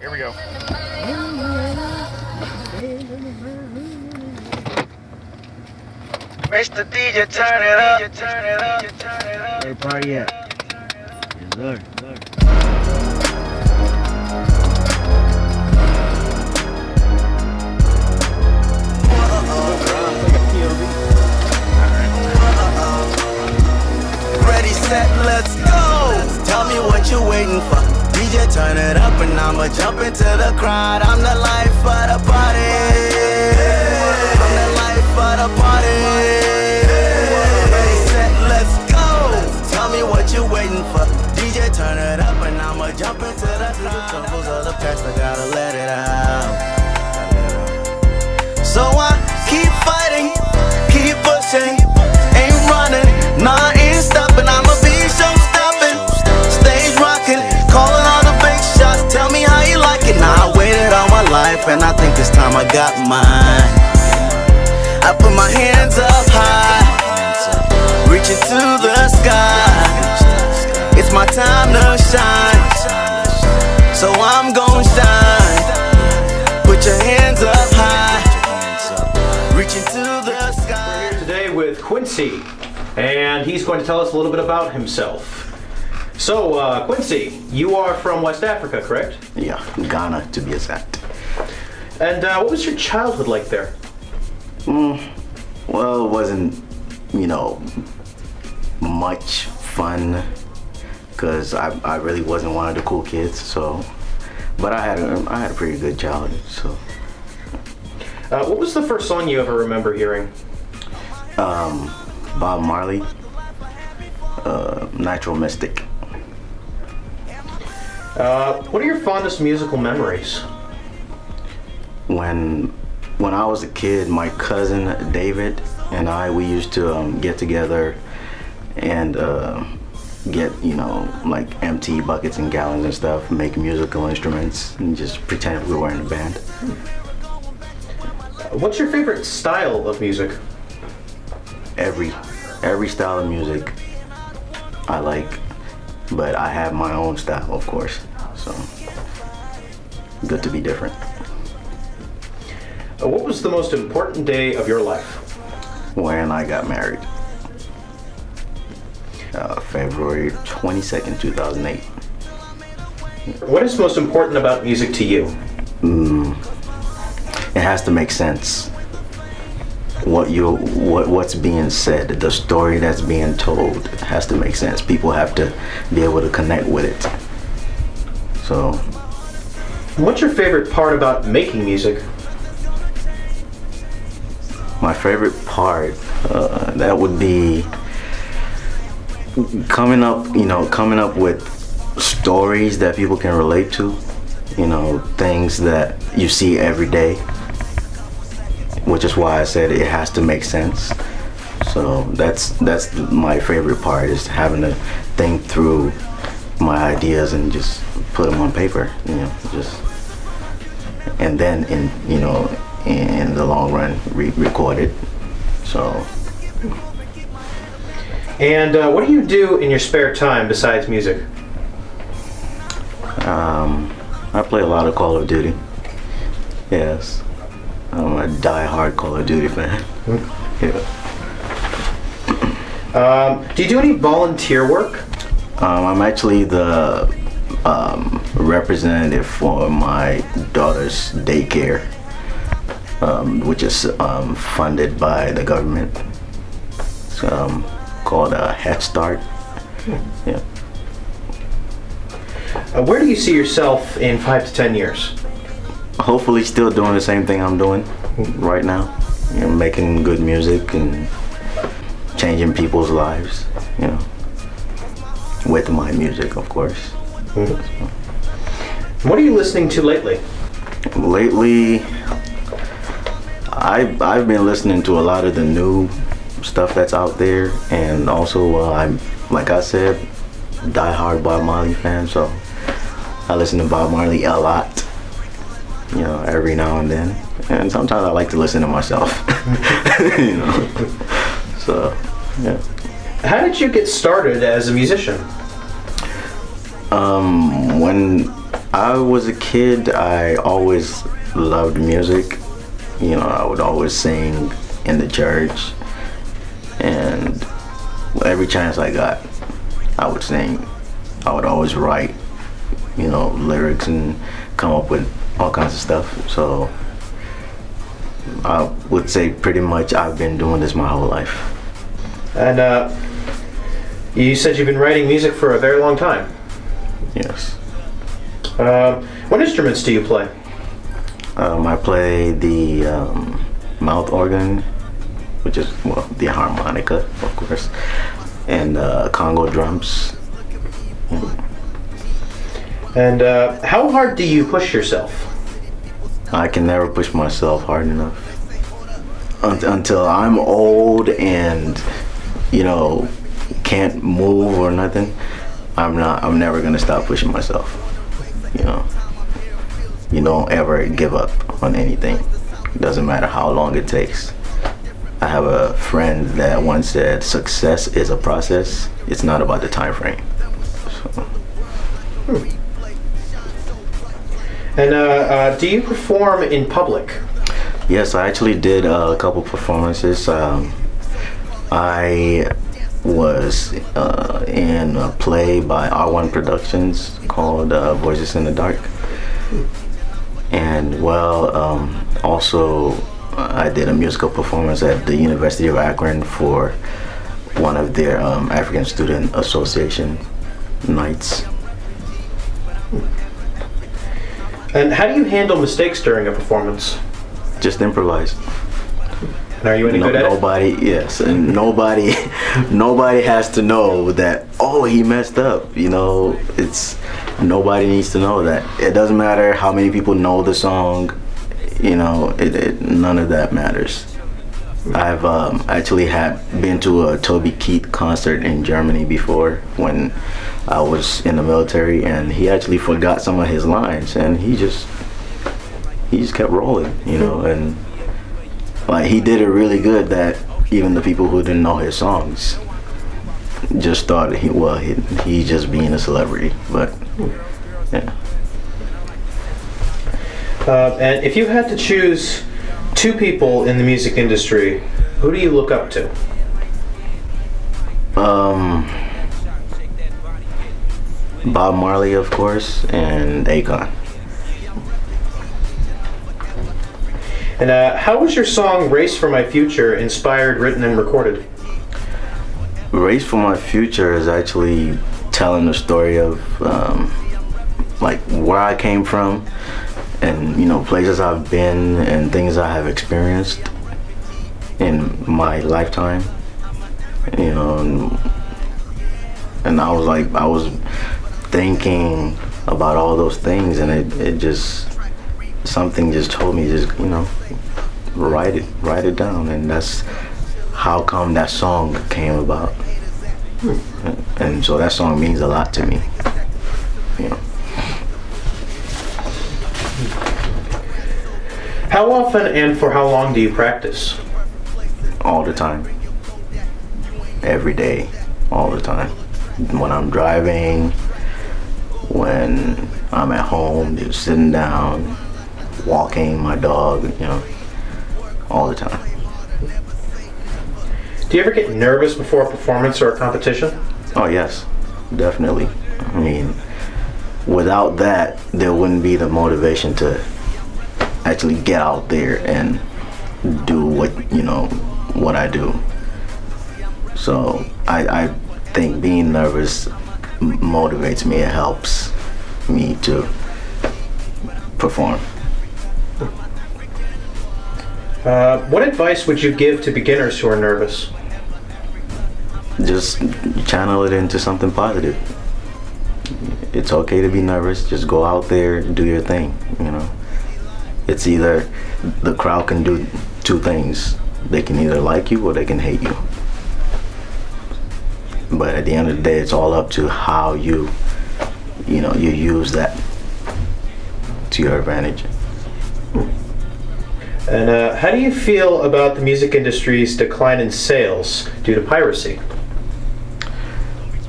Here we go. Mr. DJ, turn it up. Turn it up. Turn it up. Where the party at? Yes, sir. Ready, set, let's go. Tell me what you waiting for. DJ, turn it up and I'ma jump into the crowd. I'm the life of the party. I'm the life of the party. Ready, set, let's go. Tell me what you waiting for. DJ, turn it up and I'ma jump into the crowd. Troubles of the past, I gotta let it out. So I keep fighting, keep pushing, ain't running, nah, ain't stopping. I'ma be show stopping, stage rocking, calling all the big shots. Tell me how you like it. Now I waited all my life and I think this time I got mine. I put my hands up high, reaching to the sky. It's my time to shine, so I'm gon' shine. Put your hands up high, reaching to the sky. We're here today with Quincy, and he's going to tell us a little bit about himself. So, Quincy, you are from West Africa, correct? Yeah, Ghana to be exact. And what was your childhood like there? Well, it wasn't, much fun because I really wasn't one of the cool kids. So, but I had a pretty good childhood. So, what was the first song you ever remember hearing? Bob Marley, Natural Mystic. What are your fondest musical memories? When I was a kid, my cousin David and we used to get together and get, like empty buckets and gallons and stuff, make musical instruments and just pretend we were in a band. What's your favorite style of music? Every style of music I like, but I have my own style, of course, so good to be different. What was the most important day of your life? When I got married. February 22nd, 2008. What is most important about music to you? It has to make sense. What's being said, the story that's being told has to make sense. People have to be able to connect with it. So, What's your favorite part about making music? my favorite part, that would be coming up with stories that people can relate to, things that you see every day, which is why I said it has to make sense. So that's my favorite part, is having to think through my ideas and just put them on paper, and then in the long run record it. So. And what do you do in your spare time besides music? I play a lot of Call of Duty. Yes. I'm a die-hard Call of Duty fan. Yeah. Do you do any volunteer work? I'm actually the representative for my daughter's daycare, which is funded by the government. It's called Head Start. Yeah. Where do you see yourself in 5 to 10 years? Hopefully still doing the same thing I'm doing right now. Making good music and changing people's lives, with my music, of course. What are you listening to lately? Lately, I've been listening to a lot of the new stuff that's out there, and also I'm, like I said, die-hard Bob Marley fan, so I listen to Bob Marley a lot, every now and then, and sometimes I like to listen to myself. So, yeah. How did you get started as a musician? I was a kid, I always loved music. You know, I would always sing in the church, and every chance I got, I would sing. I would always write, you know, lyrics and come up with all kinds of stuff. So I would say pretty much I've been doing this my whole life. And you said you've been writing music for a very long time. Yes. What instruments do you play? I play the mouth organ, which is, well, the harmonica, of course, and Congo drums. And how hard do you push yourself? I can never push myself hard enough until I'm old and, you know, can't move or nothing. I'm never gonna stop pushing myself. You know, you don't ever give up on anything. It doesn't matter how long it takes. I have a friend that once said, "Success is a process. It's not about the time frame." So. And do you perform in public? Yes, I actually did a couple performances. I was in a play by R1 Productions called Voices in the Dark. And also I did a musical performance at the University of Akron for one of their African Student Association nights. And how do you handle mistakes during a performance? Just improvise. And are you any good at it? Yes, and nobody has to know that, oh, he messed up. You know, nobody needs to know that. It doesn't matter how many people know the song. You know, none of that matters. I've actually been to a Toby Keith concert in Germany before when I was in the military, and he actually forgot some of his lines, and he just kept rolling, you know, and like he did it really good that even the people who didn't know his songs just thought he's just being a celebrity, but yeah. And if you had to choose two people in the music industry, who do you look up to? Bob Marley, of course, and Akon. And how was your song "Race for My Future" inspired, written, and recorded? Race for My Future is actually telling the story of like where I came from, and, you know, places I've been and things I have experienced in my lifetime. You know, and I was thinking about all those things, and it just, something just told me, just, you know, write it down, and that's how come that song came about. And so that song means a lot to me, you know. How often and for how long do you practice? All the time. Every day. All the time. When I'm driving, when I'm at home, just sitting down, walking my dog, you know, all the time. Do you ever get nervous before a performance or a competition? Oh yes, definitely. I mean, without that, there wouldn't be the motivation to actually get out there and do what I do. So I think being nervous motivates me. It helps me to perform. What advice would you give to beginners who are nervous? Just channel it into something positive. It's okay to be nervous. Just go out there, do your thing, you know. It's either, the crowd can do two things. They can either like you or they can hate you. But at the end of the day, it's all up to how you use that to your advantage. And how do you feel about the music industry's decline in sales due to piracy?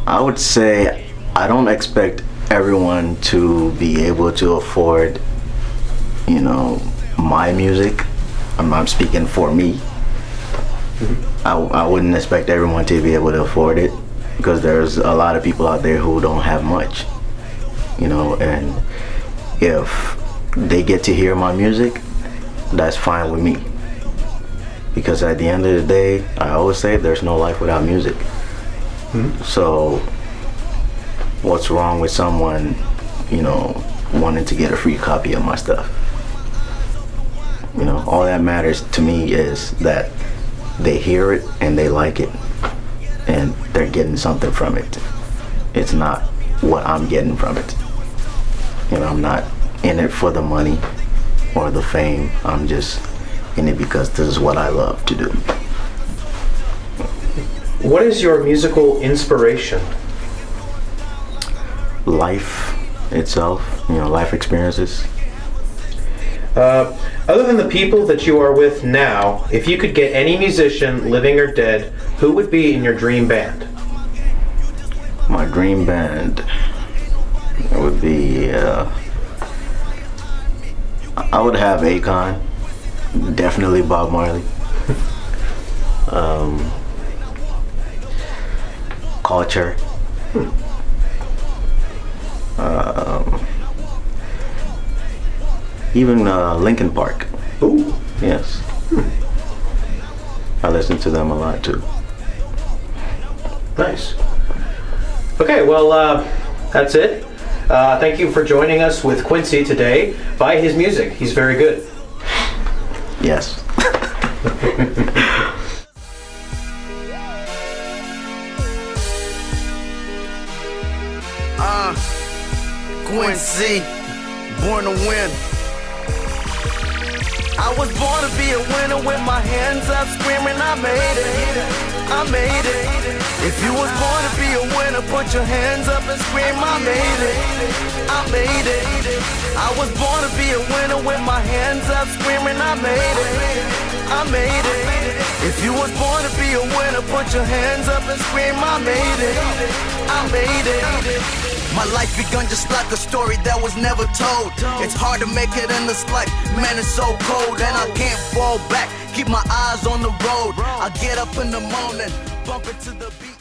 I would say I don't expect everyone to be able to afford, you know, my music. I'm speaking for me. I wouldn't expect everyone to be able to afford it, because there's a lot of people out there who don't have much, you know, and if they get to hear my music, that's fine with me. Because at the end of the day, I always say there's no life without music. So what's wrong with someone, you know, wanting to get a free copy of my stuff? You know, all that matters to me is that they hear it and they like it and they're getting something from it. It's not what I'm getting from it. You know, I'm not in it for the money or the fame. I'm just in it because this is what I love to do. What is your musical inspiration? Life itself, you know, life experiences. Other than the people that you are with now, if you could get any musician, living or dead, who would be in your dream band? My dream band would be, I would have Akon, definitely Bob Marley, Culture, even Linkin Park. Ooh. Yes. I listen to them a lot too. Nice. Okay, well, that's it. Thank you for joining us with Quincy today. Buy his music. He's very good. Yes. Quincy, born to win. I was born to be a winner with my hands up screaming, I made it, I made it. If you was born to be a winner, put your hands up and scream, I made it, I made it. I was born to be a winner with my hands up screaming, I made it, I made it. If you was born to be a winner, put your hands up and scream, I made it, I made it. My life begun just like a story that was never told. It's hard to make it in this life, man, it's so cold. And I can't fall back, keep my eyes on the road. I get up in the morning, bump into the beat.